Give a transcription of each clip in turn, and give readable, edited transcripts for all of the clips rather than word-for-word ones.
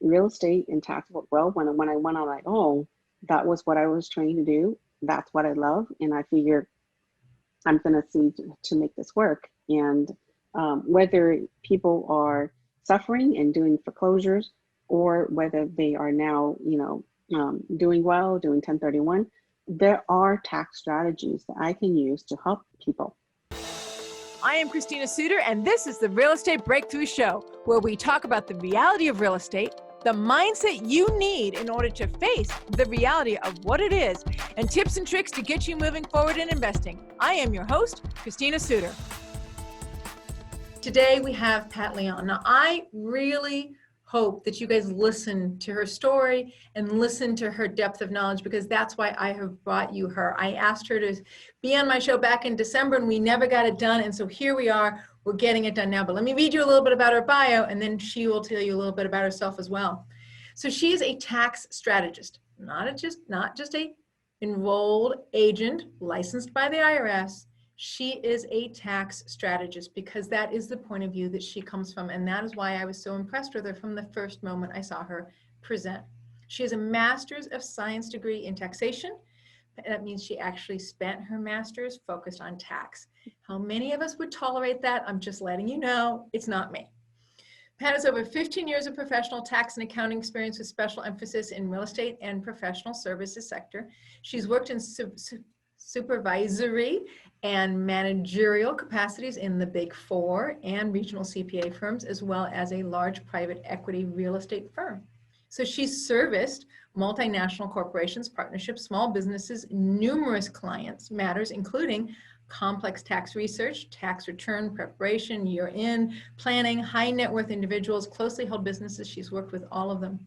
real estate and tax work well. When I went on my own, that was what I was trained to do. That's what I love. And I figured I'm going to see to make this work. And whether people are suffering and doing foreclosures, or whether they are now, doing well, doing 1031, there are tax strategies that I can use to help people. I am Christina Suter, and this is the Real Estate Breakthrough Show, where we talk about the reality of real estate, the mindset you need in order to face the reality of what it is, and tips and tricks to get you moving forward in investing. I am your host, Christina Suter. Today we have Pat Leung. Now, I really hope that you guys listen to her story and listen to her depth of knowledge, because that's why I have brought you her. I asked her to be on my show back in December and we never got it done. And so here we are, we're getting it done now. But let me read you a little bit about her bio, and then she will tell you a little bit about herself as well. So she's a tax strategist, not just a enrolled agent licensed by the IRS. She is a tax strategist, because that is the point of view that she comes from. And that is why I was so impressed with her from the first moment I saw her present. She has a master's of science degree in taxation. That means she actually spent her master's focused on tax. How many of us would tolerate that? I'm just letting you know, it's not me. Pat has over 15 years of professional tax and accounting experience with special emphasis in real estate and professional services sector. She's worked in supervisory and managerial capacities in the Big Four and regional CPA firms, as well as a large private equity real estate firm. So she's serviced multinational corporations, partnerships, small businesses, numerous clients matters, including complex tax research, tax return preparation, year-end planning, high net worth individuals, closely held businesses. She's worked with all of them.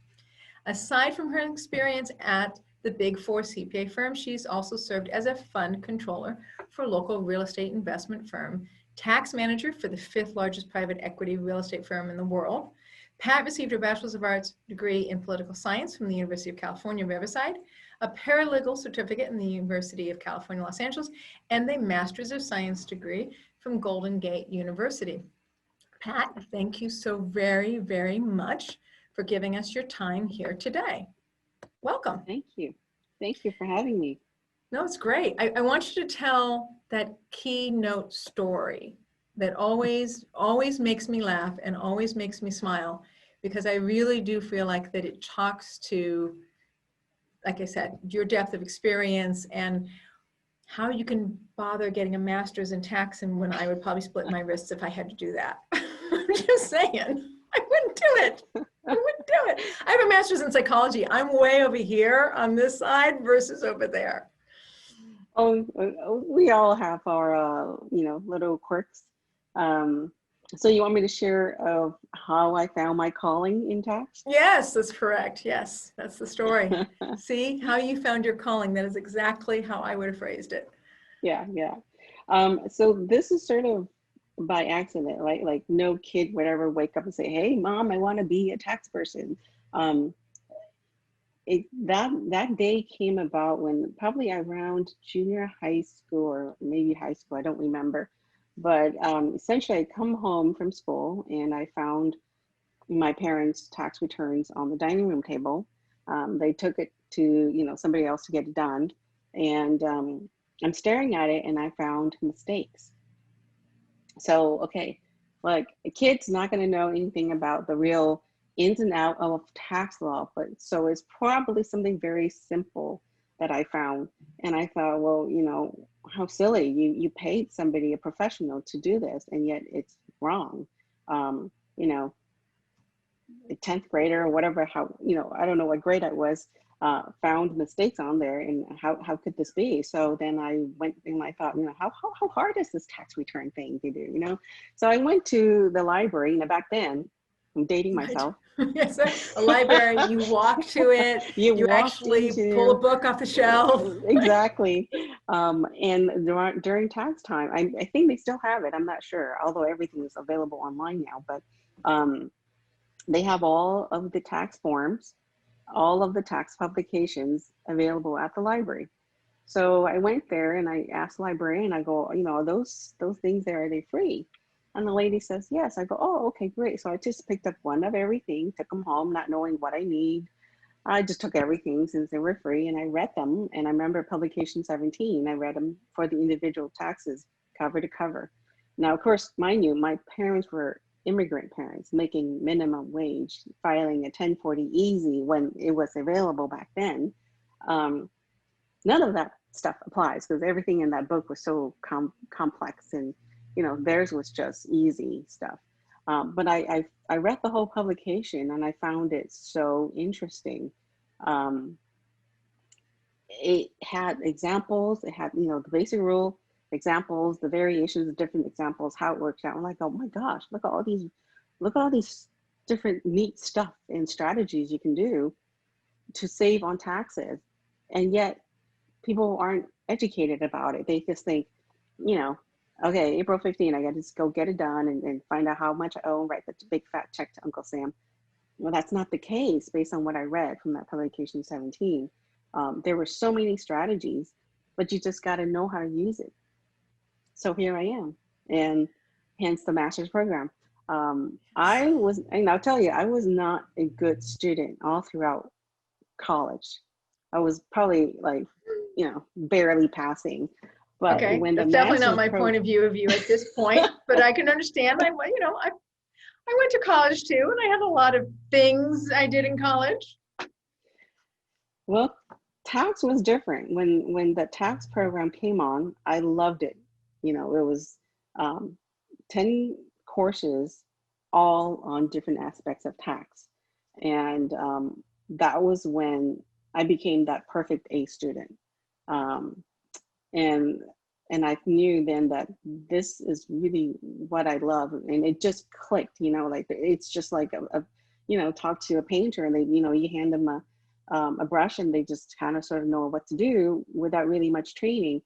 Aside from her experience at the Big Four CPA firm, she's also served as a fund controller for local real estate investment firm, tax manager for the 5th largest private equity real estate firm in the world. Pat received her Bachelor's of Arts degree in political science from the University of California, Riverside, a paralegal certificate in the University of California, Los Angeles, and a Master's of Science degree from Golden Gate University. Pat, thank you so very, very much for giving us your time here today. Welcome. Thank you. Thank you for having me. No, it's great. I want you to tell that keynote story that always makes me laugh and always makes me smile, because I really do feel like that it talks to, like I said, your depth of experience and how you can bother getting a master's in tax, and when I would probably split my wrists if I had to do that. I'm just saying, I wouldn't do it. I wouldn't do it. I have a master's in psychology. I'm way over here on this side versus over there. Oh, we all have our, little quirks. So you want me to share of how I found my calling in tax? Yes, that's correct. Yes, that's the story. See how you found your calling. That is exactly how I would have phrased it. Yeah. So this is sort of by accident, right? Like no kid would ever wake up and say, "Hey, mom, I want to be a tax person." That day came about when probably around junior high school or maybe high school, I don't remember. But essentially I come home from school and I found my parents' tax returns on the dining room table. They took it to, somebody else to get it done. And I'm staring at it and I found mistakes. So, okay, like a kid's not going to know anything about the real ins and out of tax law, but so it's probably something very simple that I found. And I thought, well, how silly, you paid somebody, a professional, to do this, and yet it's wrong. A 10th grader or whatever, I don't know what grade I was, found mistakes on there, and how could this be? So then I went and I thought, how hard is this tax return thing to do, So I went to the library, back then, I'm dating myself. Yes, a library, you walk to it, you actually pull a book off the shelf. Exactly. And during tax time, I think they still have it, I'm not sure, although everything is available online now, but they have all of the tax forms, all of the tax publications available at the library. So I went there and I asked the librarian, I go, those things there, are they free? And the lady says, yes. I go, oh, okay, great. So I just picked up one of everything, took them home, not knowing what I need. I just took everything since they were free and I read them. And I remember publication 17, I read them for the individual taxes, cover to cover. Now, of course, mind you, my parents were immigrant parents making minimum wage, filing a 1040 easy when it was available back then. None of that stuff applies because everything in that book was so complex, and theirs was just easy stuff. But I read the whole publication and I found it so interesting. It had examples, it had the basic rule, examples, the variations of different examples, how it works out. I'm like, oh my gosh, look at all these different neat stuff and strategies you can do to save on taxes. And yet people aren't educated about it. They just think, okay, April 15, I got to just go get it done and find out how much I owe, write the big fat check to Uncle Sam. Well, that's not the case based on what I read from that publication 17. There were so many strategies, but you just got to know how to use it. So here I am, and hence the master's program. And I'll tell you, I was not a good student all throughout college. I was probably like, barely passing. But Okay, when the that's definitely not master's my point of view at this point, but I can understand. I went to college too, and I had a lot of things I did in college. Well, tax was different. When the tax program came on, I loved it. It was 10 courses, all on different aspects of tax. And that was when I became that perfect A student. And I knew then that this is really what I love, and it just clicked. Like it's just like talk to a painter, and they you hand them a brush, and they just kind of sort of know what to do without really much training.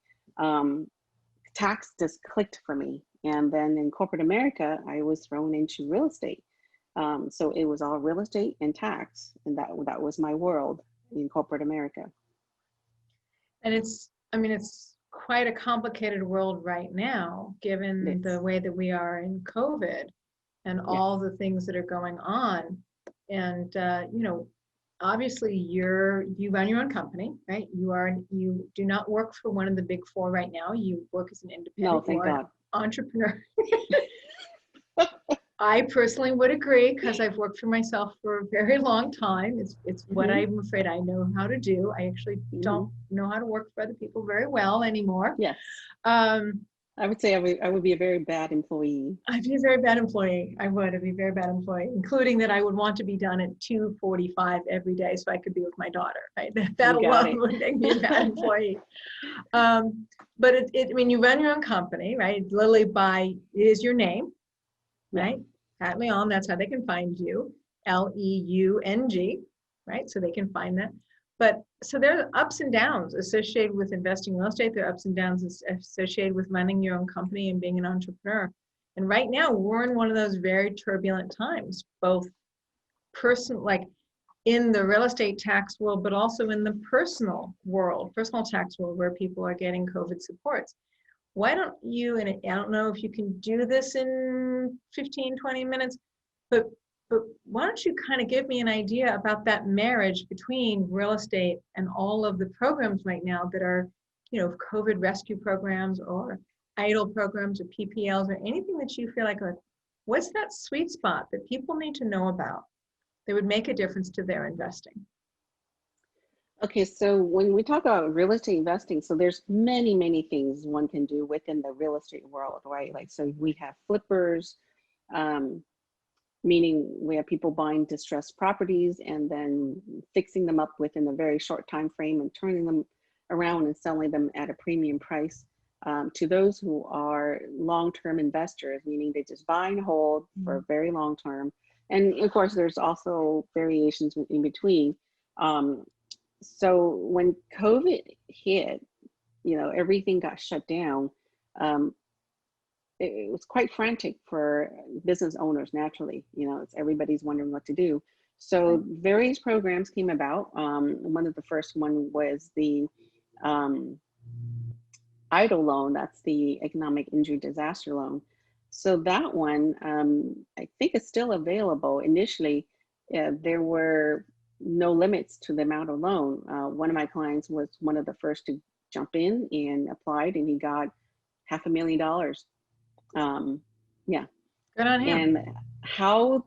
Tax just clicked for me, and then in corporate America, I was thrown into real estate. So it was all real estate and tax, and that was my world in corporate America. And it's quite a complicated world right now, given the way that we are in COVID and all the things that are going on. And, obviously you run your own company, right? You do not work for one of the big four right now. You work as an independent. No, thank God. Entrepreneur. I personally would agree, because I've worked for myself for a very long time. It's what I'm afraid I know how to do. I actually don't know how to work for other people very well anymore. Yes. I would say I would be a very bad employee. I'd be a very bad employee. I'd be a very bad employee, including that I would want to be done at 2:45 every day so I could be with my daughter, right? That alone would make me a bad employee. But you run your own company, right? Literally it is your name, right? Pat Leung, that's how they can find you. Leung, right? So they can find that. But so there are ups and downs associated with investing in real estate. There are ups and downs associated with running your own company and being an entrepreneur. And right now we're in one of those very turbulent times, both like in the real estate tax world, but also in the personal tax world, where people are getting COVID supports. Why don't you, and I don't know if you can do this in 15, 20 minutes, but why don't you kind of give me an idea about that marriage between real estate and all of the programs right now that are, COVID rescue programs or EIDL programs or PPLs, or anything that you feel like, what's that sweet spot that people need to know about that would make a difference to their investing? Okay, so when we talk about real estate investing, so there's many, many things one can do within the real estate world, right? Like, so we have flippers, meaning we have people buying distressed properties and then fixing them up within a very short time frame and turning them around and selling them at a premium price. To those who are long-term investors, meaning they just buy and hold for a very long term. And of course, there's also variations in between. So when COVID hit, everything got shut down. It was quite frantic for business owners, naturally. Everybody's wondering what to do. So various programs came about. One of the first one was the EIDL loan. That's the economic injury disaster loan. So that one, I think it's still available. Initially, there were no limits to the amount of loan. One of my clients was one of the first to jump in and applied, and he got $500,000. Yeah, Good on him. and how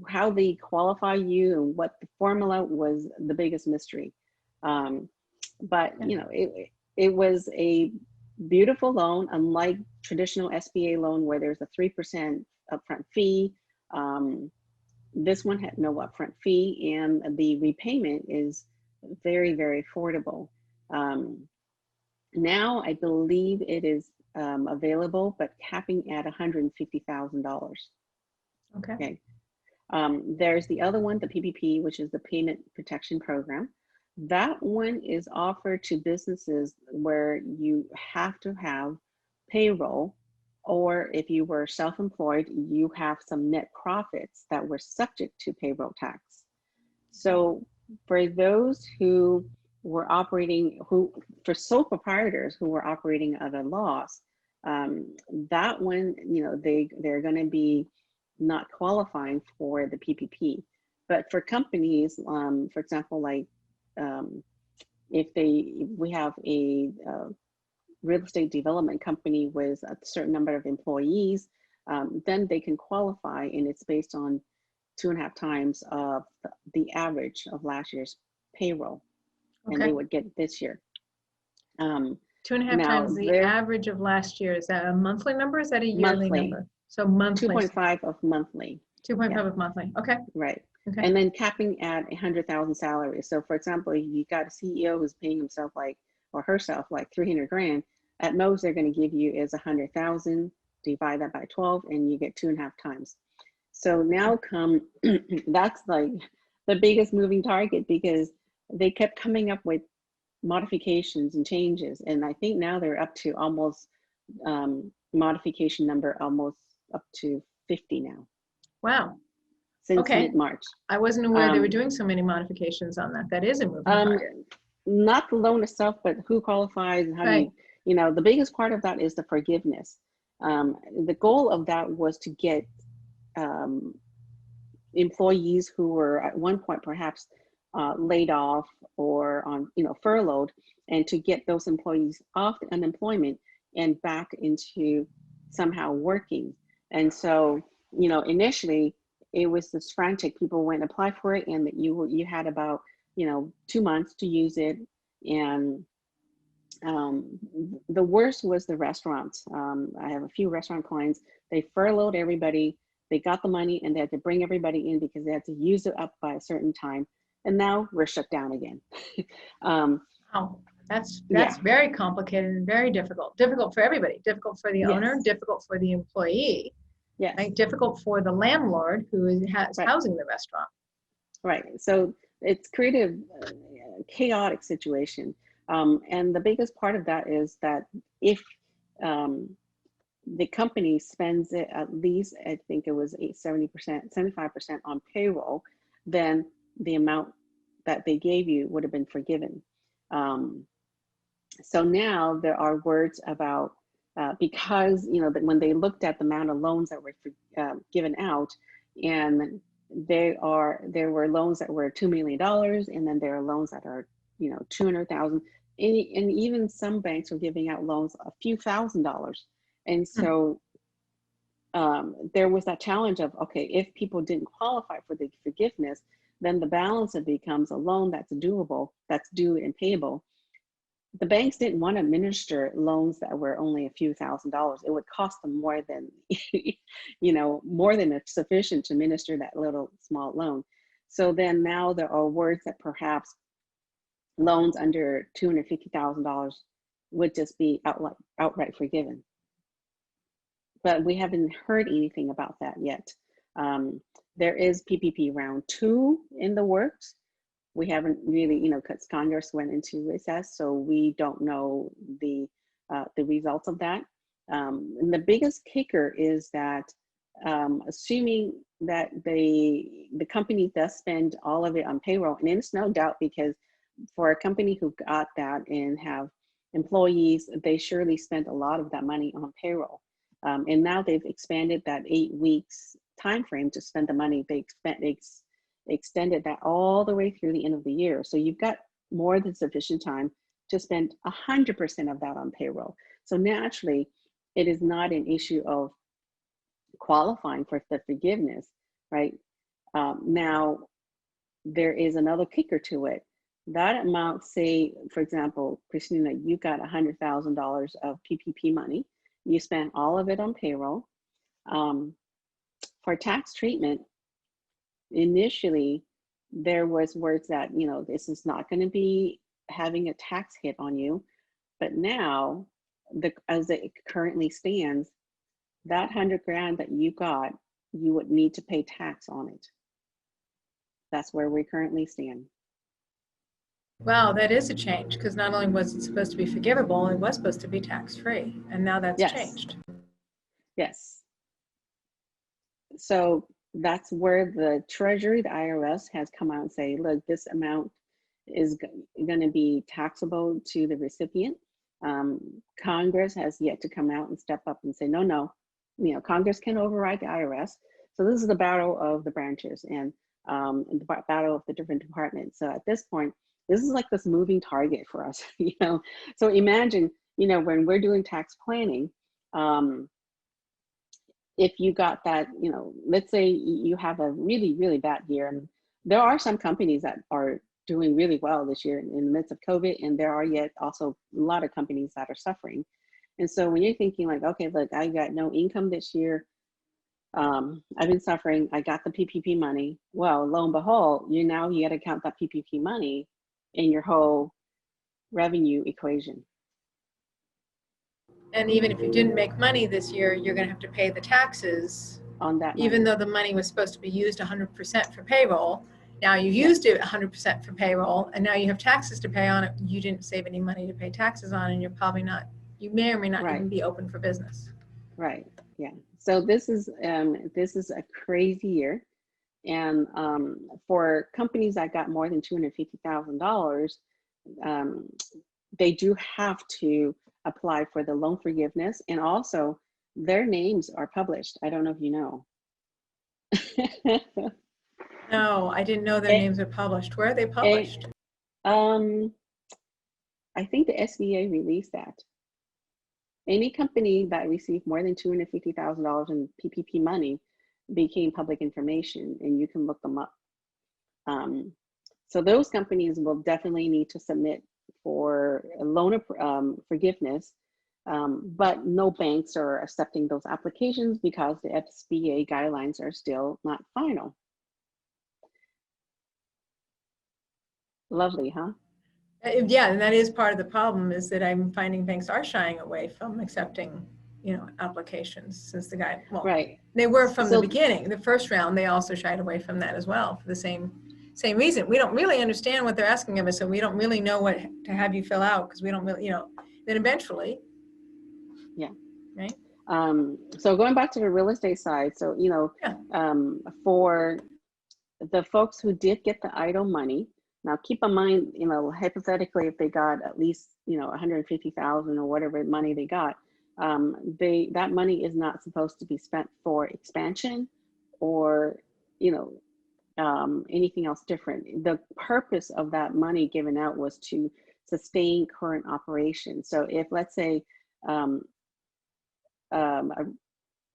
how they qualify you and what the formula was the biggest mystery. Um, but you know, it was a beautiful loan, unlike traditional SBA loan where there's a 3% upfront fee. This one had no upfront fee, and the repayment is very, very affordable. Now I believe it is available, but capping at $150,000. Okay. Okay. There's the other one, the PPP, which is the Payment Protection Program. That one is offered to businesses where you have to have payroll, or if you were self-employed, you have some net profits that were subject to payroll tax. So for those who were operating, for sole proprietors who were operating at a loss, that one, you know, they're going to be not qualifying for the PPP. But for companies, for example, like if we have a real estate development company with a certain number of employees, then they can qualify, and it's based on 2.5 times of the average of last year's payroll, and they would get this year. 2.5 times the average of last year. Is that a monthly number? Is that a yearly number? So monthly. 2.5 of monthly. 2.5 of monthly. Okay. Right. Okay. And then capping at 100,000 salary. So for example, you got a CEO who's paying himself or herself like 300 grand. At most, they're going to give you is 100,000. Divide that by 12, and you get 2.5 times. So now that's like the biggest moving target, because they kept coming up with modifications and changes. And I think now they're up to almost modification number almost up to 50 now. Wow. Since mid-March. I wasn't aware they were doing so many modifications on that. That is a moving target. Not the loan itself, but who qualifies and how do you know, the biggest part of that is the forgiveness. The goal of that was to get employees who were at one point perhaps laid off or on, you know, furloughed, and to get those employees off unemployment and back into somehow working. And so, you know, initially it was this frantic. People went and apply for it, and that you had about, you know, 2 months to use it. And the worst was the restaurants. I have a few restaurant clients. They furloughed everybody. They got the money, and they had to bring everybody in because they had to use it up by a certain time. And now we're shut down again. Oh, that's very complicated and very difficult. Difficult for everybody. Difficult for the owner. Difficult for the employee. Yes. Right? Difficult for the landlord who is housing the restaurant. Right. So it's created a chaotic situation. And the biggest part of that is that if the company spends it at least, I think it was 70%, 75% on payroll, then the amount that they gave you would have been forgiven. So now there are words about, because, you know, that when they looked at the amount of loans that were given out, and there were loans that were $2 million, and then there are loans that are, you know, 200,000, and even some banks were giving out loans a few $1,000s. And so there was that challenge of, okay, if people didn't qualify for the forgiveness, then the balance it becomes a loan that's doable, that's due and payable. The banks didn't want to administer loans that were only a few $1,000s. It would cost them more than, you know, more than sufficient to administer that little small loan. So then now there are words that perhaps loans under $250,000 would just be outright forgiven. But we haven't heard anything about that yet. There is PPP round 2 in the works. We haven't really, you know, because Congress went into recess, so we don't know the results of that. And the biggest kicker is that assuming that the company does spend all of it on payroll, and it's no doubt, because for a company who got that and have employees, they surely spent a lot of that money on payroll. And now they've expanded that 8 weeks time frame to spend the money. They extended that all the way through the end of the year. So you've got more than sufficient time to spend 100% of that on payroll. So naturally, it is not an issue of qualifying for the forgiveness, right? Now, there is another kicker to it. That amount, say, for example, Christina, you got $100,000 of PPP money. You spent all of it on payroll. For tax treatment, initially, there was words that, you know, this is not going to be having a tax hit on you. But now, as it currently stands, that 100 grand that you got, you would need to pay tax on it. That's where we currently stand. Wow, that is a change, because not only was it supposed to be forgivable, it was supposed to be tax-free, and now that's changed. Yes. So that's where the Treasury, the IRS, has come out and say, look, this amount is going to be taxable to the recipient. Congress has yet to come out and step up and say, no, you know, Congress can override the IRS. So this is the battle of the branches and the battle of the different departments. So at this point, this is like this moving target for us, you know. So imagine, you know, when we're doing tax planning, if you got that, you know, let's say you have a really, really bad year, and there are some companies that are doing really well this year in the midst of COVID, and there are yet also a lot of companies that are suffering. And so when you're thinking like, okay, look, I got no income this year, I've been suffering, I got the PPP money. Well, lo and behold, you got to count that PPP money in your whole revenue equation. And even if you didn't make money this year, you're going to have to pay the taxes on that money. Even though the money was supposed to be used 100% for payroll. Now you used it 100% for payroll, and now you have taxes to pay on it. You didn't save any money to pay taxes on, and you're probably not, you may or may not even be open for business. Right, yeah. So this is a crazy year. And for companies that got more than $250,000, they do have to apply for the loan forgiveness, and also their names are published. I don't know if you know. No, I didn't know their names are published. Where are they published? I think the SBA released that. Any company that received more than $250,000 in PPP money became public information, and you can look them up. So those companies will definitely need to submit for a loan forgiveness, but no banks are accepting those applications because the SBA guidelines are still not final. Lovely, huh? Yeah, and that is part of the problem, is that I'm finding banks are shying away from accepting, you know, applications since the guy, well, they were from the beginning. The first round, they also shied away from that as well for the same reason. We don't really understand what they're asking of us, so we don't really know what to have you fill out, because we don't really, you know, then eventually. Yeah. Right. So going back to the real estate side, so, you know, for the folks who did get the idle money, now keep in mind, you know, hypothetically, if they got at least, you know, 150,000 or whatever money they got, that money is not supposed to be spent for expansion or, you know, anything else different. The purpose of that money given out was to sustain current operations. So if, let's say, a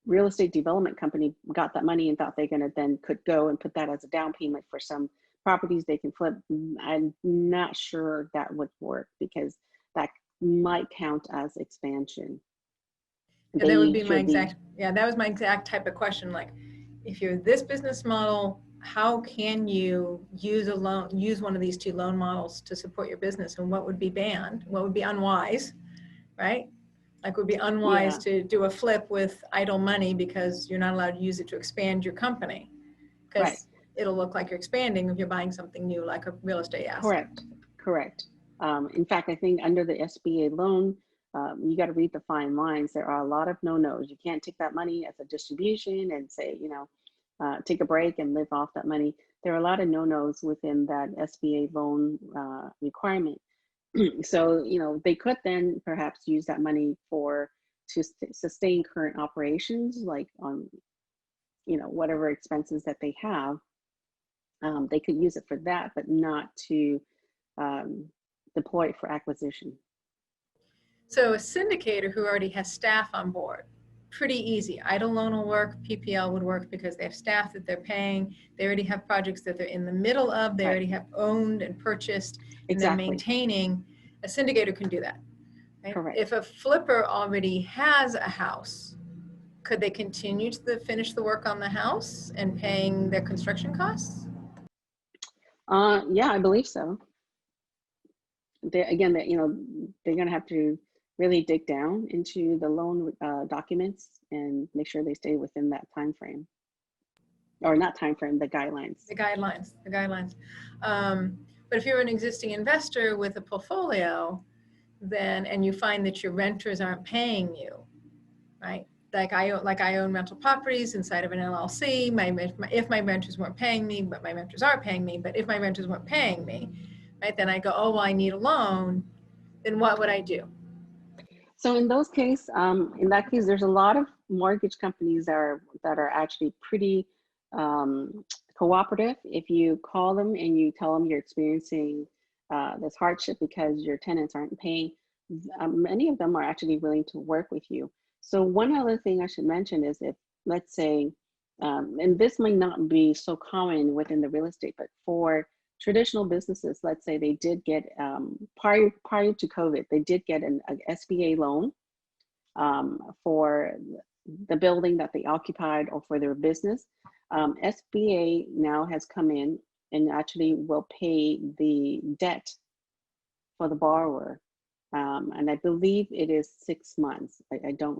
real estate development company got that money and thought they're gonna then could go and put that as a down payment for some properties they can flip, I'm not sure that would work, because that might count as expansion. Yeah, that would be my exact, that was my exact type of question. Like, if you're this business model, how can you use one of these two loan models to support your business, and what would be banned? What would be unwise, right? Like, would be unwise to do a flip with idle money because you're not allowed to use it to expand your company, because it'll look like you're expanding if you're buying something new, like a real estate asset. Correct. In fact, I think under the SBA loan, you got to read the fine lines. There are a lot of no-nos. You can't take that money as a distribution and say, you know, take a break and live off that money. There are a lot of no-nos within that SBA loan requirement. So, you know, they could then perhaps use that money to sustain current operations, like on, whatever expenses that they have, they could use it for that, but not to deploy it for acquisition. So a syndicator who already has staff on board, pretty easy. Idle loan will work, PPL would work because they have staff that they're paying. They already have projects that they're in the middle of. They already have owned and purchased, and they're maintaining. A syndicator can do that. Right? Correct. If a flipper already has a house, could they continue to finish the work on the house and paying their construction costs? Yeah, I believe so. They're going to have to really dig down into the loan documents and make sure they stay within that time frame, or not time frame, the guidelines. The guidelines. But if you're an existing investor with a portfolio, then, and you find that your renters aren't paying you, right? Like I own rental properties inside of an LLC. If my renters weren't paying me, but my renters are paying me, but if my renters weren't paying me, right, then I go, oh, well, I need a loan. Then what would I do? So in that case, there's a lot of mortgage companies that are actually pretty cooperative. If you call them and you tell them you're experiencing this hardship because your tenants aren't paying, many of them are actually willing to work with you. So one other thing I should mention is, if, let's say, and this might not be so common within the real estate, but for traditional businesses, let's say they did get, prior to COVID, they did get an SBA loan for the building that they occupied or for their business. SBA now has come in and actually will pay the debt for the borrower. And I believe it is 6 months. They'll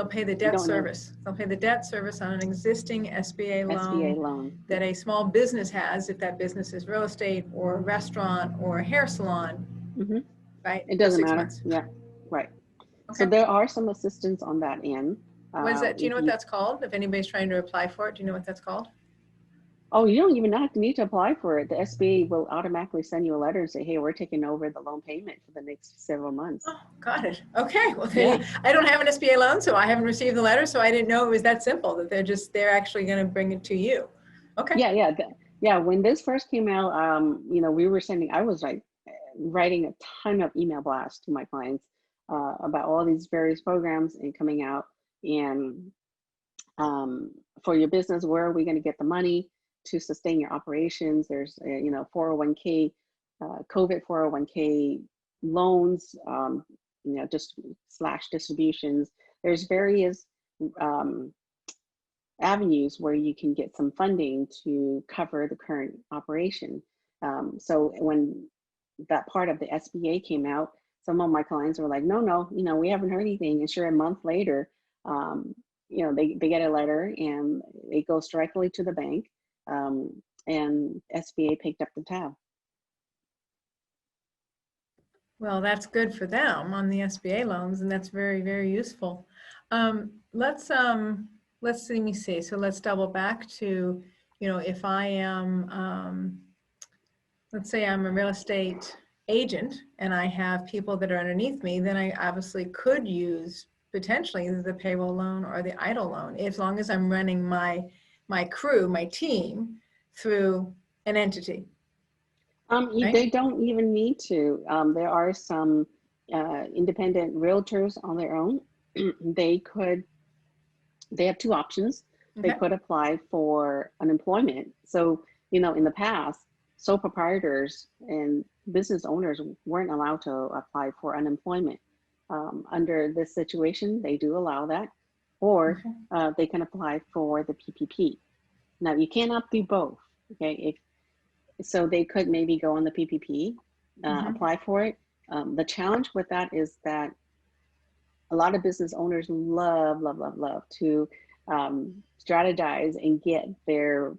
pay the debt service. They'll pay the debt service on an existing SBA loan that a small business has, if that business is real estate or a restaurant or a hair salon, right? It doesn't matter. Yeah, right. Okay. So there are some assistance on that end. What is that? Do you know what that's called? If anybody's trying to apply for it, do you know what that's called? Oh, you don't even need to apply for it. The SBA will automatically send you a letter and say, hey, we're taking over the loan payment for the next several months. Oh, got it. Okay. Well, I don't have an SBA loan, so I haven't received the letter, so I didn't know it was that simple, that they're actually going to bring it to you. Okay. Yeah. When this first came out, I was like writing a ton of email blasts to my clients about all these various programs and coming out. And for your business, where are we going to get the money to sustain your operations? There's 401k, COVID 401k loans, just / distributions. There's various avenues where you can get some funding to cover the current operation. So when that part of the SBA came out, some of my clients were like, no, we haven't heard anything. And sure, a month later, they get a letter and it goes directly to the bank. And SBA picked up the tab. Well, that's good for them on the SBA loans, and that's very, very useful. Let me see. So let's double back to, if I am, let's say I'm a real estate agent and I have people that are underneath me, then I obviously could use potentially the payroll loan or the idle loan, as long as I'm running my crew, my team, through an entity. Right? They don't even need to. There are some independent realtors on their own. They have two options. Okay. They could apply for unemployment. So, in the past, sole proprietors and business owners weren't allowed to apply for unemployment. Under this situation, they do allow that, or they can apply for the PPP. Now, you cannot do both, okay? So they could maybe go on the PPP, apply for it. The challenge with that is that a lot of business owners love to strategize and get their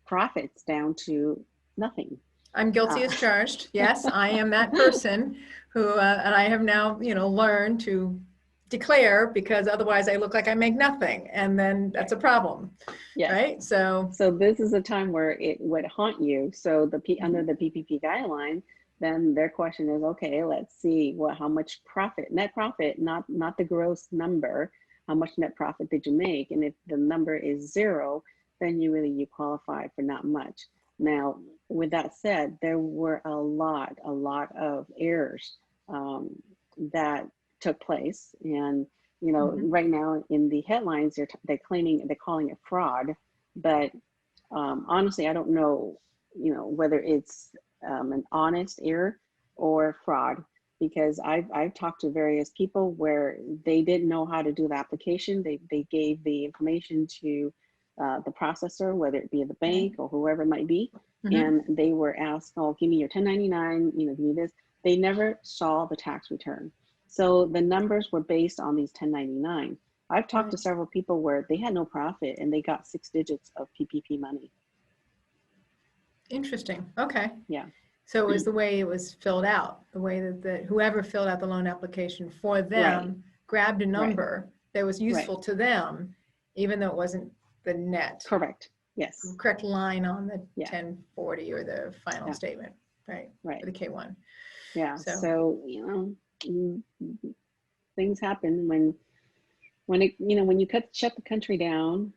profits down to nothing. I'm guilty as charged. Yes, I am that person who, and I have now, learned to declare, because otherwise I look like I make nothing, and then that's a problem. Yeah. Right. So this is a time where it would haunt you. So under the PPP guideline, then their question is, okay, let's see how much profit, net profit, not the gross number, how much net profit did you make? And if the number is 0, then you qualify for not much. Now, with that said, there were a lot of errors that took place. And, right now in the headlines, they're calling it fraud. But honestly, I don't know, whether it's an honest error or fraud, because I've talked to various people where they didn't know how to do the application. They gave the information to the processor, whether it be the bank or whoever it might be, and they were asked, oh, give me your 1099, give me this. They never saw the tax return. So the numbers were based on these 1099. I've talked to several people where they had no profit and they got 6 digits of PPP money. Interesting. Okay. Yeah. So it was the way it was filled out, the way that whoever filled out the loan application for them grabbed a number that was useful to them, even though it wasn't the net. Correct. Yes. Correct line on the 1040 or the final statement, right? Right. For the K1. Yeah. So things happen when you shut the country down,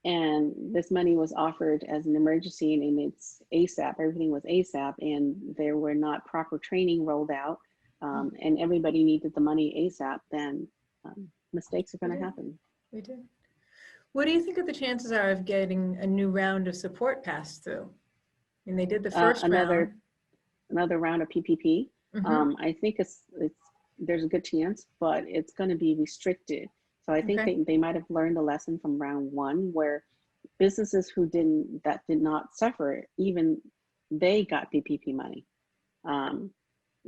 and this money was offered as an emergency, and it's ASAP. Everything was ASAP, and there were not proper training rolled out, and everybody needed the money ASAP. Then mistakes are going to happen. We did. What do you think of the chances are of getting a new round of support passed through? I mean, they did the first round. Another round of PPP. I think there's a good chance, but it's going to be restricted. So I think they might have learned a lesson from round 1, where businesses that did not suffer, even they got PPP money.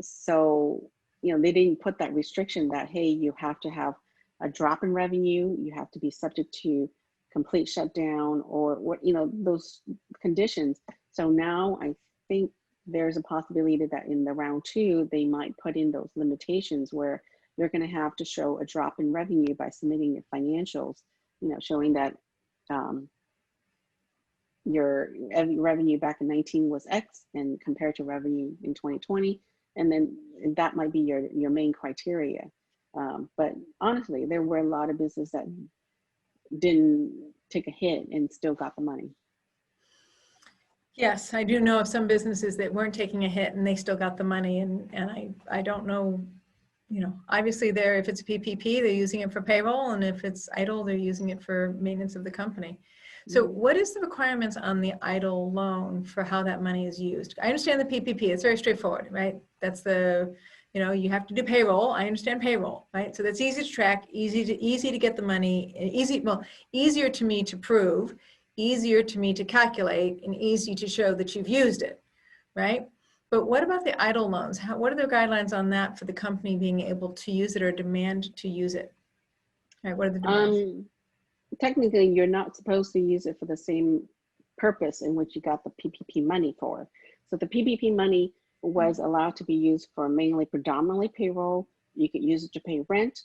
So they didn't put that restriction that, hey, you have to have a drop in revenue, you have to be subject to complete shutdown, or what those conditions. So now I think there's a possibility that in the round 2 they might put in those limitations where you're going to have to show a drop in revenue by submitting your financials, showing that your revenue back in 19 was X and compared to revenue in 2020, and then that might be your main criteria. But honestly, there were a lot of businesses that didn't take a hit and still got the money. Yes, I do know of some businesses that weren't taking a hit and they still got the money, and I don't know, obviously if it's a PPP, they're using it for payroll, and if it's idle, they're using it for maintenance of the company. So what is the requirements on the idle loan for how that money is used? I understand the PPP, it's very straightforward, right? That's you have to do payroll. I understand payroll, right? So that's easy to track, easy to get the money, easier to me to prove, easier to me to calculate, and easy to show that you've used it, right? But what about the idle loans? What are the guidelines on that for the company being able to use it or demand to use it? Right, what are the demands? Technically, you're not supposed to use it for the same purpose in which you got the PPP money for. So the PPP money was allowed to be used for predominantly payroll. You could use it to pay rent,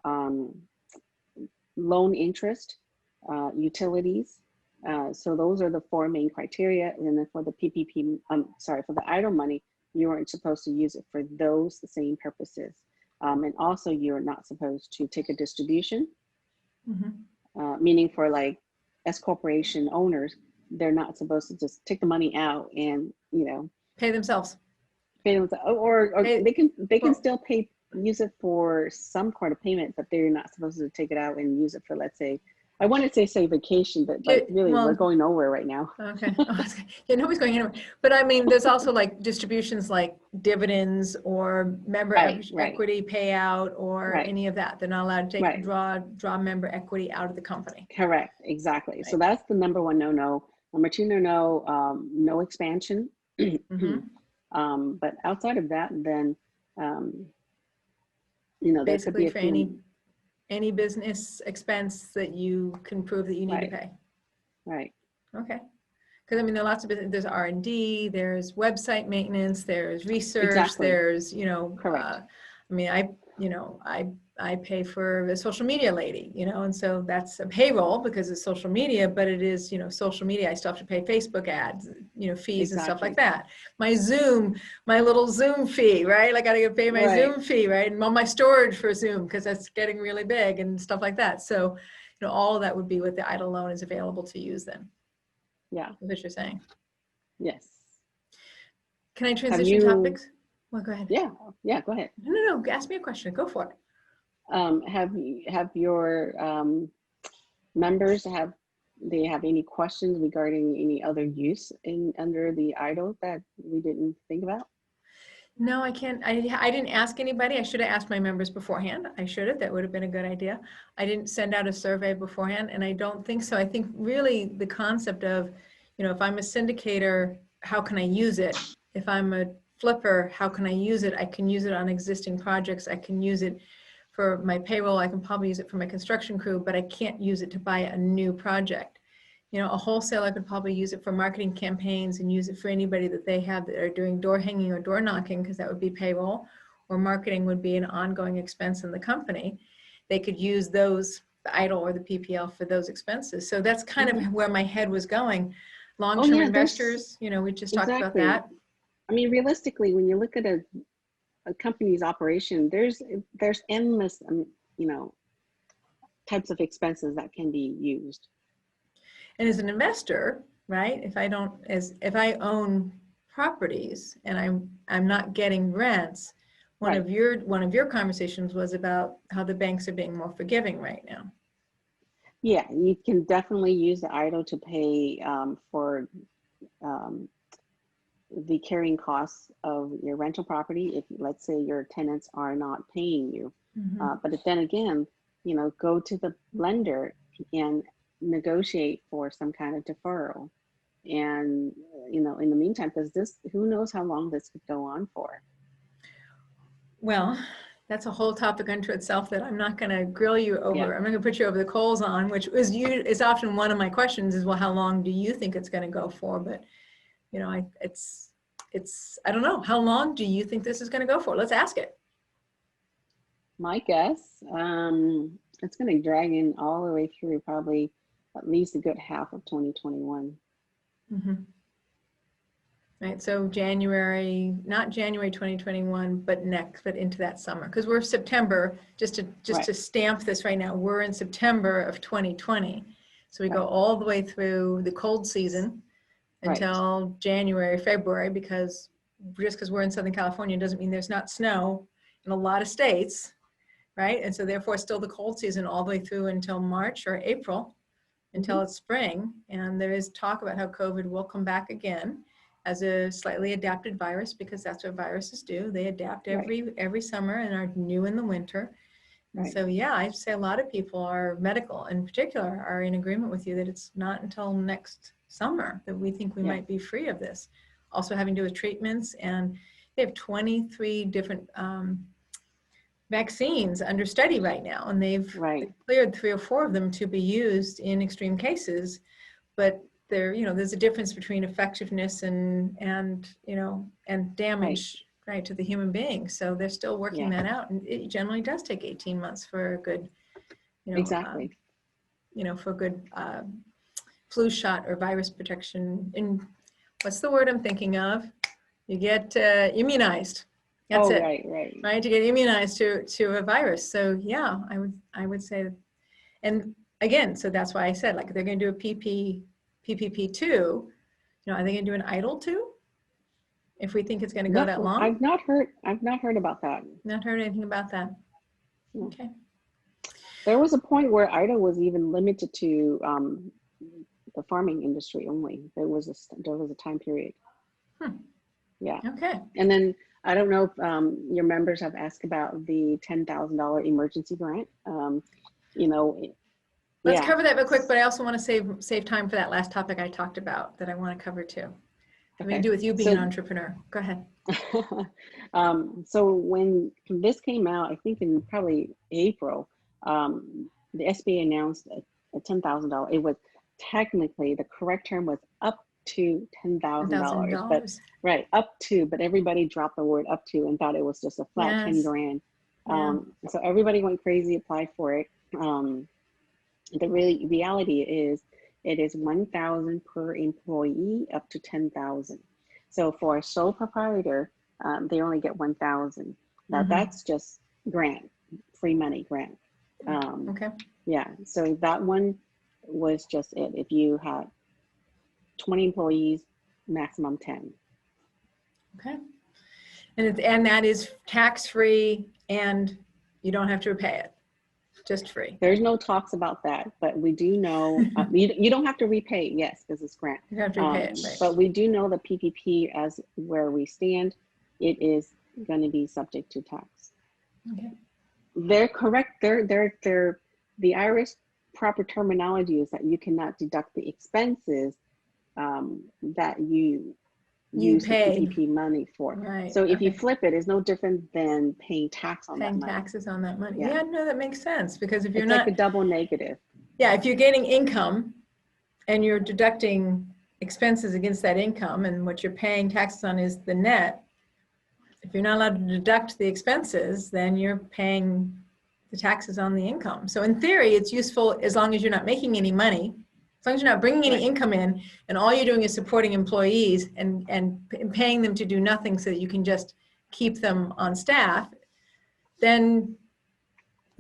loan interest, utilities. So those are the 4 main criteria. And then for the PPP, for the idle money, you weren't supposed to use it for those same purposes. And also you're not supposed to take a distribution, meaning for like S corporation owners, they're not supposed to just take the money out and, Pay themselves. Or they can still use it for some kind of payment, but they're not supposed to take it out and use it for, let's say, I want to say vacation, but really we're going nowhere right now. Okay. Yeah, nobody's going anywhere. But I mean, there's also like distributions like dividends or member equity payout or any of that. They're not allowed to take draw member equity out of the company. Correct. Exactly. So that's the number 1 no-no. Number 2 no-no, no expansion. But outside of that, then basically for any business expense that you can prove that you need to pay. Right. Okay. Because I mean, there are lots of business. There's R&D. There's website maintenance. There's research. There's Correct. I mean, I I pay for the social media lady, and so that's a payroll because it's social media, but it is, social media. I still have to pay Facebook ads, fees and stuff like Exactly. that. My little Zoom fee, right? I got to pay my Right. Zoom fee, right? And all my storage for Zoom because that's getting really big and stuff like that. So, all of that would be what the EIDL loan is available to use then. Yeah. That's what you're saying. Yes. Can I transition topics? Well, go ahead. Yeah, go ahead. No, ask me a question. Go for it. Have your members have any questions regarding any other use under the EIDL that we didn't think about? No, I can't. I didn't ask anybody. I should have asked my members beforehand. I should have. That would have been a good idea. I didn't send out a survey beforehand, and I don't think so. I think really the concept of, if I'm a syndicator, how can I use it? If I'm a flipper, how can I use it? I can use it on existing projects. I can use it for my payroll. I can probably use it for my construction crew, but I can't use it to buy a new project. A wholesaler could probably use it for marketing campaigns and use it for anybody that they have that are doing door hanging or door knocking, because that would be payroll, or marketing would be an ongoing expense in the company. They could use those, the EIDL or the PPL, for those expenses. So that's kind of where my head was going. Long-term investors, we just talked about that. I mean, realistically, when you look at a company's operation, there's endless, types of expenses that can be used. And as an investor, right, if I own properties and I'm not getting rents, one of your conversations was about how the banks are being more forgiving right now. Yeah, you can definitely use the EIDL to pay for the carrying costs of your rental property if, let's say, your tenants are not paying you. But then again, go to the lender and negotiate for some kind of deferral. And, in the meantime, because who knows how long this could go on for. Well, that's a whole topic unto itself that I'm not going to grill you over. Yeah. I'm not going to put you over the coals on, which is often one of my questions is, well, how long do you think it's going to go for? But, I don't know. How long do you think this is going to go for? Let's ask it. My guess, it's going to drag in all the way through probably at least a good half of 2021. Right, so not January 2021, but into that summer, because we're September. Just to stamp this right now, we're in September of 2020, so we go all the way through the cold season until January, February, because just because we're in Southern California doesn't mean there's not snow in a lot of states, right? And so therefore, still the cold season all the way through until March or April, until it's spring. And there is talk about how COVID will come back again as a slightly adapted virus, because that's what viruses do. They adapt every summer and are new in the winter. And so, yeah, I'd say a lot of people medical in particular, are in agreement with you that it's not until next summer that we think we might be free of this. Also having to do with treatments, and they have 23 different vaccines under study right now, and they've cleared 3 or 4 of them to be used in extreme cases, but there's a difference between effectiveness and damage to the human being. So they're still working that out, and it generally does take 18 months for a good for a good flu shot or virus protection. And what's the word I'm thinking of? You get immunized. That's it. Right, to get immunized to a virus. So yeah, I would say, and again, so that's why I said, like, they're going to do a PPP2, are they going to do an EIDL too? If we think it's going to go that long? I've not heard about that. Not heard anything about that. No. Okay. There was a point where EIDL was even limited to the farming industry only. There was a time period. Yeah. Okay. And then I don't know if your members have asked about the $10,000 emergency grant. Let's cover that real quick, but I also want to save time for that last topic I talked about that I want to cover too. Having to do with you being an entrepreneur. Go ahead. So when this came out, I think in probably April, the SBA announced a $10,000. It was technically, the correct term was up to $10,000, but up to, but everybody dropped the word up to and thought it was just a flat 10 grand. Yeah. So everybody went crazy, applied for it. The reality is it is 1,000 per employee up to 10,000. So for a sole proprietor, they only get 1,000. Now that's just grant, free money grant. Okay. Yeah, so that one was just it. If you had 20 employees, maximum 10. Okay. And that is tax-free and you don't have to repay it, just free. There's no talks about that, but we do know, you don't have to repay, yes, because it's grant. You have to repay it, right. But we do know the PPP as where we stand, it is going to be subject to tax. Okay. They're correct. The IRS proper terminology is that you cannot deduct the expenses that you use the pay. PPP money for. Right. So if you flip it, it's no different than paying tax on that money. Paying taxes on that money. Yeah. Yeah, no, that makes sense, because if you're It's not, like a double negative. yeah, if you're getting income and you're deducting expenses against that income, and what you're paying taxes on is the net, if you're not allowed to deduct the expenses, then you're paying the taxes on the income. So in theory, it's useful as long as you're not making any money, as long as you're not bringing any income in, and all you're doing is supporting employees and paying them to do nothing so that you can just keep them on staff, then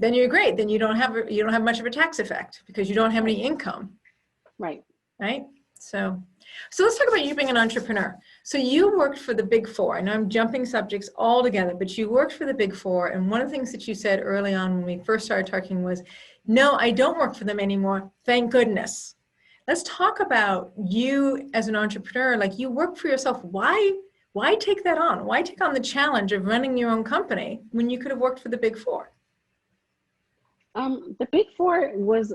you're great. Then you don't have much of a tax effect because you don't have any income. Right. Right. So let's talk about you being an entrepreneur. So you worked for the Big Four. I know I'm jumping subjects all together, but you worked for the Big Four. And one of the things that you said early on when we first started talking was, no, I don't work for them anymore. Thank goodness. Let's talk about you as an entrepreneur. Like, you work for yourself. Why take that on? Why take on the challenge of running your own company when you could have worked for the Big Four? The Big Four was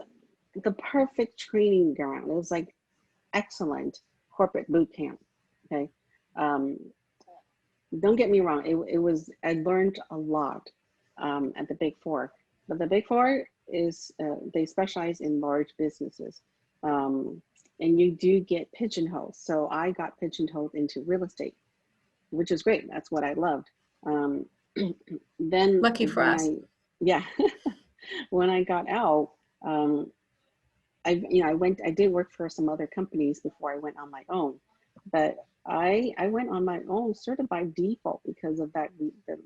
the perfect training ground. It was like excellent corporate boot camp. Okay. Don't get me wrong. I learned a lot at the Big Four, but the Big Four is, they specialize in large businesses. And you do get pigeonholed. So I got pigeonholed into real estate, which is great. That's what I loved. Then Lucky for us. When I got out, I did work for some other companies before I went on my own, but I went on my own sort of by default because of that,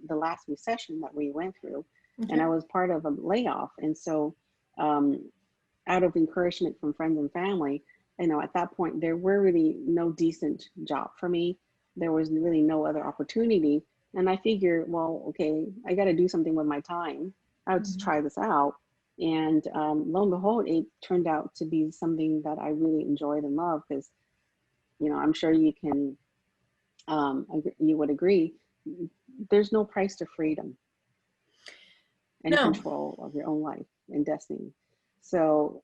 the last recession that we went through. Okay. And I was part of a layoff. And so out of encouragement from friends and family, at that point, there were really no decent job for me. There was really no other opportunity. And I figured, well, okay, I got to do something with my time. I'll just try this out. And lo and behold, it turned out to be something that I really enjoyed and loved, because, I'm sure you can, you would agree, there's no price to freedom and control of your own life and destiny. So,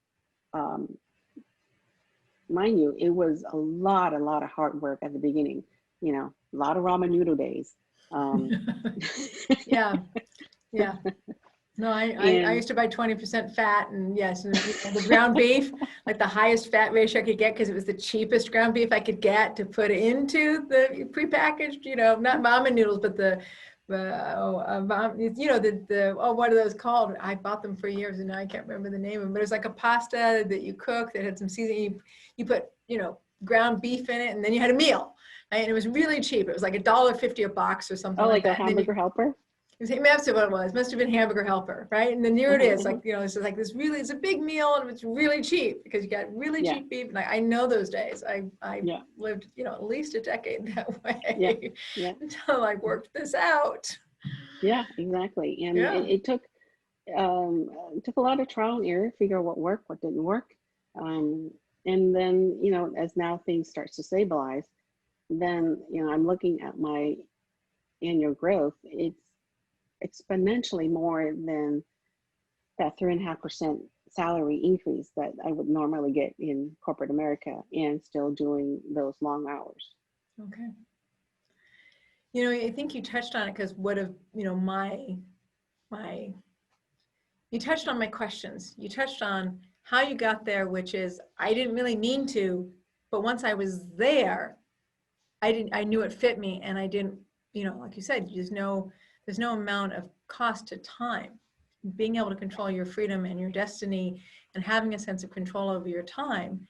mind you, it was a lot of hard work at the beginning, a lot of ramen noodle days. Yeah. No, I used to buy 20% fat, and yes, and the ground beef, like the highest fat ratio I could get, because it was the cheapest ground beef I could get to put into the prepackaged, not ramen noodles, but what are those called? I bought them for years and now I can't remember the name of them, but it's like a pasta that you cook that had some seasoning. You put, ground beef in it, and then you had a meal, right? And it was really cheap. It was like $1.50 a box or something. Oh, like that. a hamburger helper? That's what it was. Must have been Hamburger Helper, right? And then here it is, like, it's like this really, it's a big meal, and it's really cheap because you got really cheap beef. And I know those days. I lived, at least a decade that way until I worked this out. Yeah, exactly. And it took a lot of trial and error, figure out what worked, what didn't work. And then, as now things starts to stabilize, then, I'm looking at my annual growth. It's exponentially more than that 3.5% salary increase that I would normally get in corporate America, and still doing those long hours. Okay. I think you touched on it, because you touched on my questions. You touched on how you got there, which is, I didn't really mean to, but once I was there, I knew it fit me, and I didn't, like you said, you just know There's no amount of cost to time. Being able to control your freedom and your destiny and having a sense of control over your time.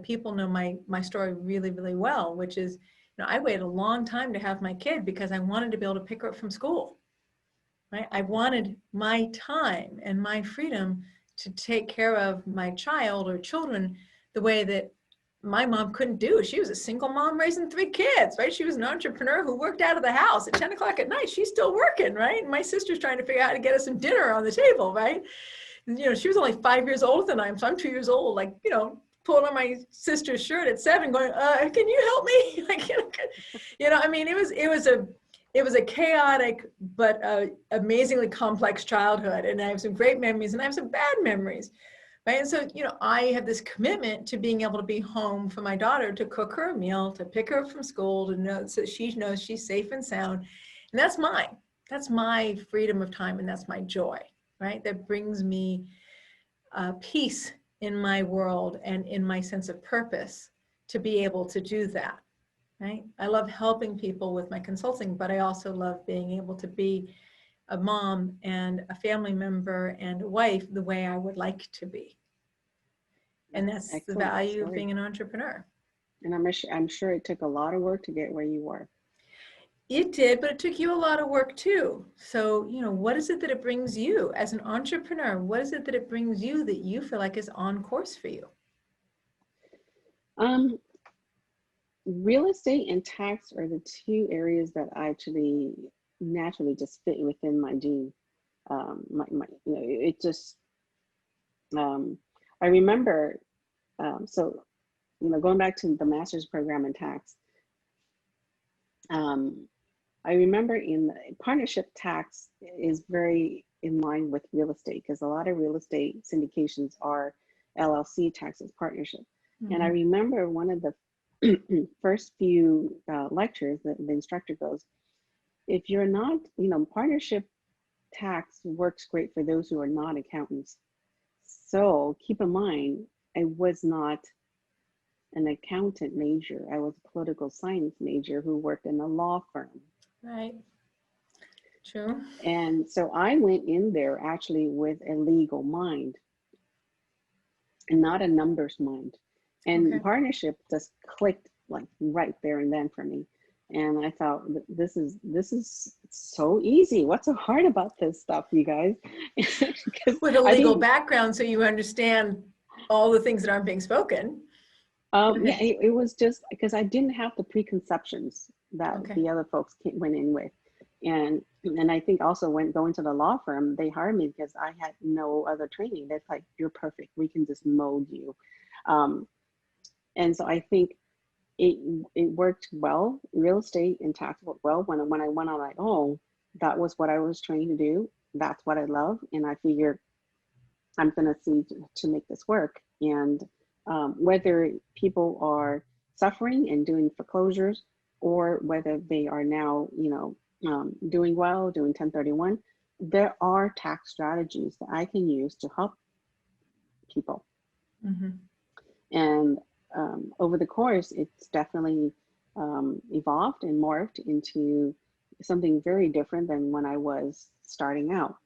People know my story really, really well, which is, I waited a long time to have my kid because I wanted to be able to pick her up from school, right? I wanted my time and my freedom to take care of my child or children the way that my mom couldn't do. She was a single mom raising 3 kids, right? She was an entrepreneur who worked out of the house at 10 o'clock at night. She's still working, right? And my sister's trying to figure out how to get us some dinner on the table, right? And, she was only 5 years older than I am, so I'm 2 years old, like, pulling on my sister's shirt at 7 going, can you help me? Like, I mean, it was a chaotic but amazingly complex childhood, and I have some great memories and I have some bad memories, right? And so, I have this commitment to being able to be home for my daughter, to cook her a meal, to pick her up from school, to know so she knows she's safe and sound, and that's mine. That's my freedom of time, and that's my joy, right? That brings me peace in my world and in my sense of purpose to be able to do that, right? I love helping people with my consulting, but I also love being able to be a mom and a family member and a wife the way I would like to be. And that's the Excellent value of story. being an entrepreneur. And I'm sure it took a lot of work to get where you were. It did, but it took you a lot of work too. So, what is it that it brings you as an entrepreneur? What is it that it brings you that you feel like is on course for you? Real estate and tax are the 2 areas that actually naturally just fit within my gene. It just, I remember, so, going back to the master's program in tax, I remember in partnership tax is very in line with real estate, because a lot of real estate syndications are LLC taxes partnership. Mm-hmm. And I remember one of the first few lectures that the instructor goes, if you're not, partnership tax works great for those who are not accountants. So keep in mind, I was not an accountant major. I was a political science major who worked in a law firm. Right. True. And so I went in there actually with a legal mind and not a numbers mind. And okay. Partnership just clicked like right there and then for me. And I thought, this is so easy. What's so hard about this stuff, you guys? With a legal background, so you understand all the things that aren't being spoken. Yeah, it was just because I didn't have the preconceptions that the other folks went in with. And I think also when going to the law firm, they hired me because I had no other training. That's like, you're perfect. We can just mold you. And so I think it worked well. Real estate and tax worked well. When I went on my own, that was what I was trained to do. That's what I love. And I figured I'm going to see to make this work. And whether people are suffering and doing foreclosures, or whether they are now, doing well, doing 1031, there are tax strategies that I can use to help people. Mm-hmm. And over the course, it's definitely evolved and morphed into something very different than when I was starting out.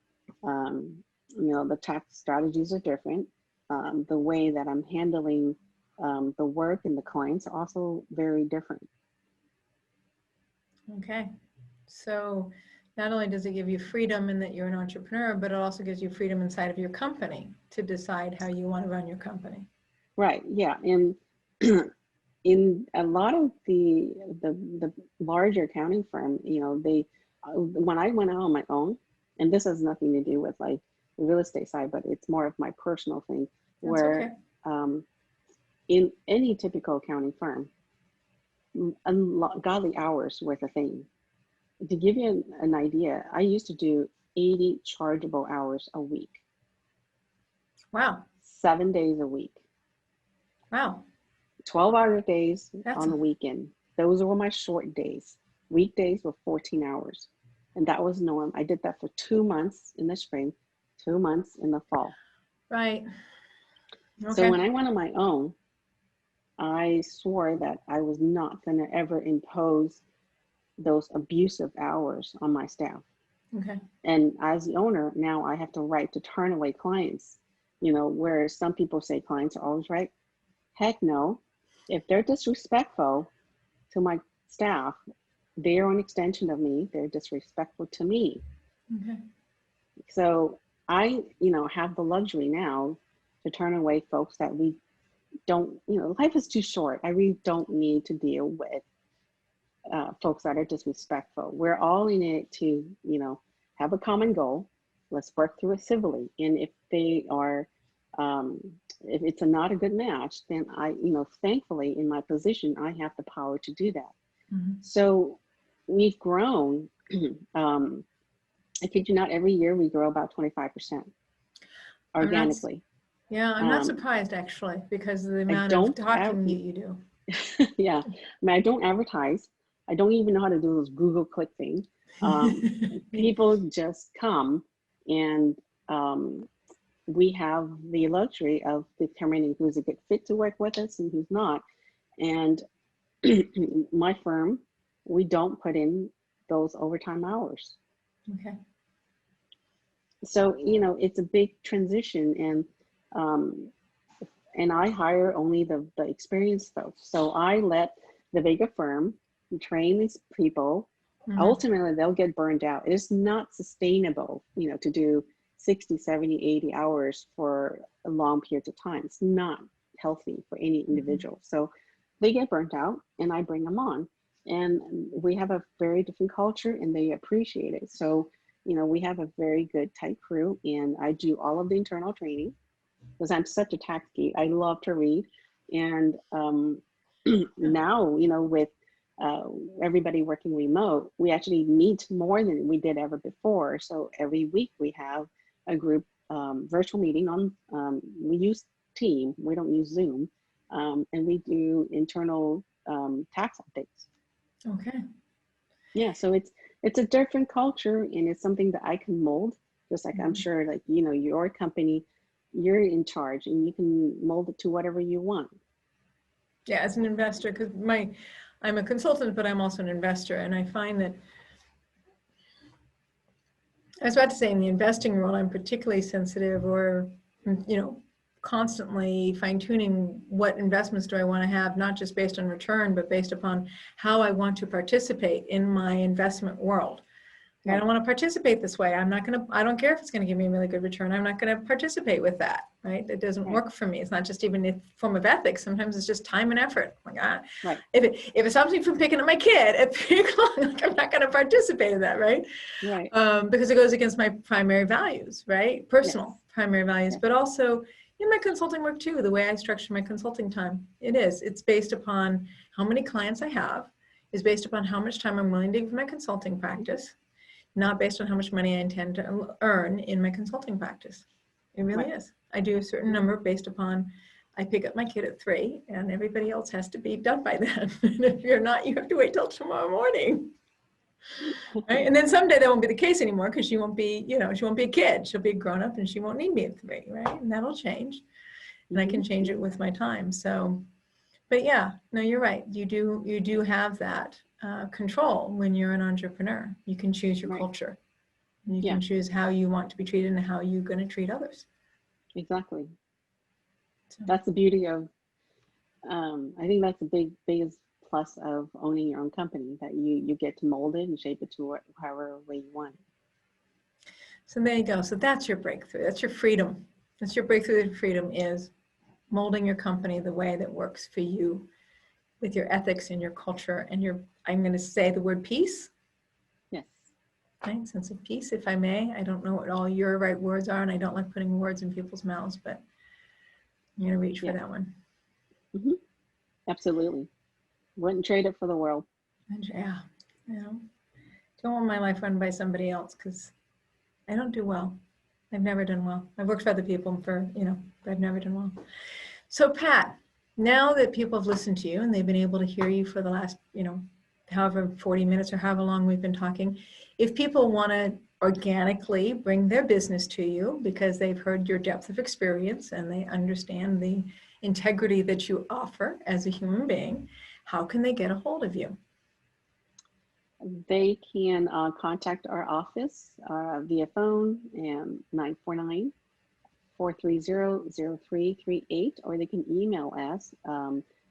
The tax strategies are different. The way that I'm handling the work and the clients are also very different. Okay. So not only does it give you freedom in that you're an entrepreneur, but it also gives you freedom inside of your company to decide how you want to run your company. Right. Yeah. And in a lot of the larger accounting firm, when I went out on my own, and this has nothing to do with like the real estate side, but it's more of my personal thing. That's where okay. In any typical accounting firm, ungodly hours worth of thing. To give you an idea, I used to do 80 chargeable hours a week. Wow. 7 days a week. Wow. 12-hour days on the weekend. Those were my short days. Weekdays were 14 hours. And that was norm. I did that for 2 months in the spring, 2 months in the fall. Right. Okay. So when I went on my own, I swore that I was not going to ever impose those abusive hours on my staff. Okay. And as the owner, now I have the right to turn away clients, where some people say clients are always right. Heck no. If they're disrespectful to my staff, they're an extension of me. They're disrespectful to me. Okay. So I, have the luxury now to turn away folks that we don't, life is too short. I really don't need to deal with folks that are disrespectful. We're all in it to, have a common goal. Let's work through it civilly. And if they are, if it's not a good match, then I, thankfully in my position, I have the power to do that. Mm-hmm. So we've grown, I kid you not, every year we grow about 25% organically. I'm not surprised actually, because of the amount of talking you do. Yeah, I don't advertise. I don't even know how to do those Google click things. People just come, and we have the luxury of determining who's a good fit to work with us and who's not. And my firm, we don't put in those overtime hours. Okay. So, it's a big transition, and I hire only the experienced folks. So I let the Vega firm train these people. Mm-hmm. Ultimately, they'll get burned out. It's not sustainable, to do 60, 70, 80 hours for a long periods of time. It's not healthy for any individual. Mm-hmm. So they get burnt out, and I bring them on. And we have a very different culture, and they appreciate it. So, we have a very good tight crew, and I do all of the internal training because I'm such a tax geek. I love to read. And now, with everybody working remote, we actually meet more than we did ever before. So every week we have a group virtual meeting on, we use Team, we don't use Zoom, and we do internal tax updates. Okay. Yeah, so it's a different culture, and it's something that I can mold, just like I'm sure, like, your company, you're in charge and you can mold it to whatever you want. Yeah, as an investor, because I'm a consultant, but I'm also an investor, and I find that, I was about to say, in the investing world, I'm particularly sensitive, or, constantly fine-tuning what investments do I want to have, not just based on return, but based upon how I want to participate in my investment world. I don't want to participate this way. I don't care if it's going to give me a really good return. I'm not going to participate with that, right? It doesn't work for me. It's not just even a form of ethics. Sometimes it's just time and effort. If it stops me from picking up my kid at 3 o'clock, I'm not going to participate in that, right? Right. Because it goes against my primary values, right? Personal primary values, but also in my consulting work too, the way I structure my consulting time. It's based upon how many clients I have, is based upon how much time I'm willing to give my consulting practice, not based on how much money I intend to earn in my consulting practice. It really is. I do a certain number based upon, I pick up my kid at 3 and everybody else has to be done by then. And if you're not, you have to wait till tomorrow morning. Right? And then someday that won't be the case anymore, because she won't be, she won't be a kid. She'll be grown up and she won't need me at 3, right? And that'll change. And I can change it with my time. So, but yeah, no, you're right. You do have that control when you're an entrepreneur. You can choose your culture. You can choose how you want to be treated and how you're going to treat others. Exactly. So that's the beauty of, I think that's the biggest plus of owning your own company, that you get to mold it and shape it to however way you want. So there you go. So that's your breakthrough. That's your freedom. That's your breakthrough to freedom, is molding your company the way that works for you, with your ethics and your culture and your, I'm going to say the word peace. Yes. Right? Sense of peace, if I may. I don't know what all your right words are, and I don't like putting words in people's mouths, but I'm going to reach for that one. Mm-hmm. Absolutely. Wouldn't trade it for the world. And don't want my life run by somebody else, because I don't do well. I've never done well. I've worked for other people but I've never done well. So Pat, now that people have listened to you and they've been able to hear you for the last, however 40 minutes or however long we've been talking, if people want to organically bring their business to you because they've heard your depth of experience and they understand the integrity that you offer as a human being, how can they get a hold of you? They can contact our office via phone and 949-430-0338, or they can email us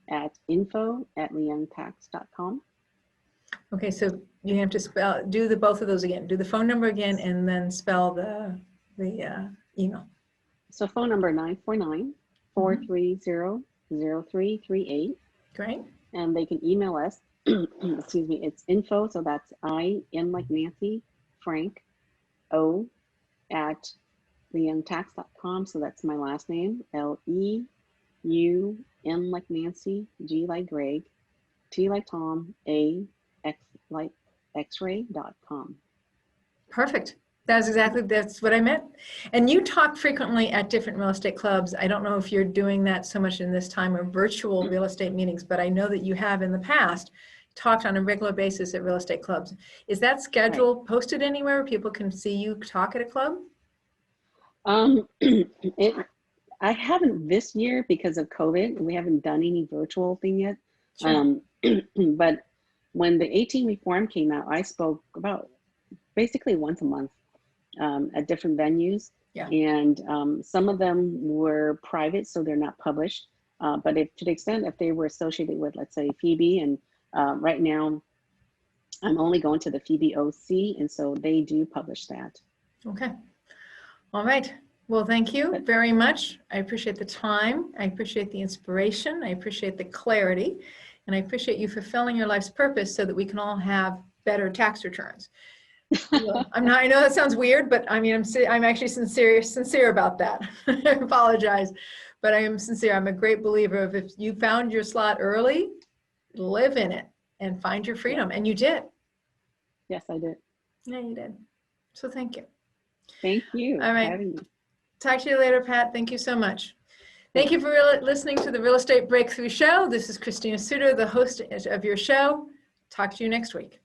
at info@leungtax.com. Okay, so you have to do both of those again. Do the phone number again and then spell the email. So phone number 949-430-0338. Great. And they can email us. Excuse me, it's info, so that's I-N like Nancy, Frank, O at leungtax.com. So that's my last name, L-E-U-N like Nancy, G like Greg, T like Tom, A, X like X-ray.com. Perfect. That's what I meant. And you talk frequently at different real estate clubs. I don't know if you're doing that so much in this time of virtual real estate meetings, but I know that you have in the past talked on a regular basis at real estate clubs. Is that schedule posted anywhere where people can see you talk at a club? I haven't this year because of COVID. We haven't done any virtual thing yet. Sure. But when the 18 reform came out, I spoke about basically once a month at different venues. Yeah. And some of them were private, so they're not published. But if to the extent if they were associated with, let's say, FIBI, and right now I'm only going to the FIBI OC, and so they do publish that. Okay. All right. Well, thank you very much. I appreciate the time. I appreciate the inspiration. I appreciate the clarity. And I appreciate you fulfilling your life's purpose so that we can all have better tax returns. I know that sounds weird, but I mean, I'm actually sincere about that. I apologize, but I am sincere. I'm a great believer of if you found your slot early, live in it and find your freedom. And you did. Yes, I did. Yeah, you did. So thank you. Thank you. All right. Talk to you later, Pat. Thank you so much. Thank you for listening to the Real Estate Breakthrough Show. This is Christina Suter, the host of your show. Talk to you next week.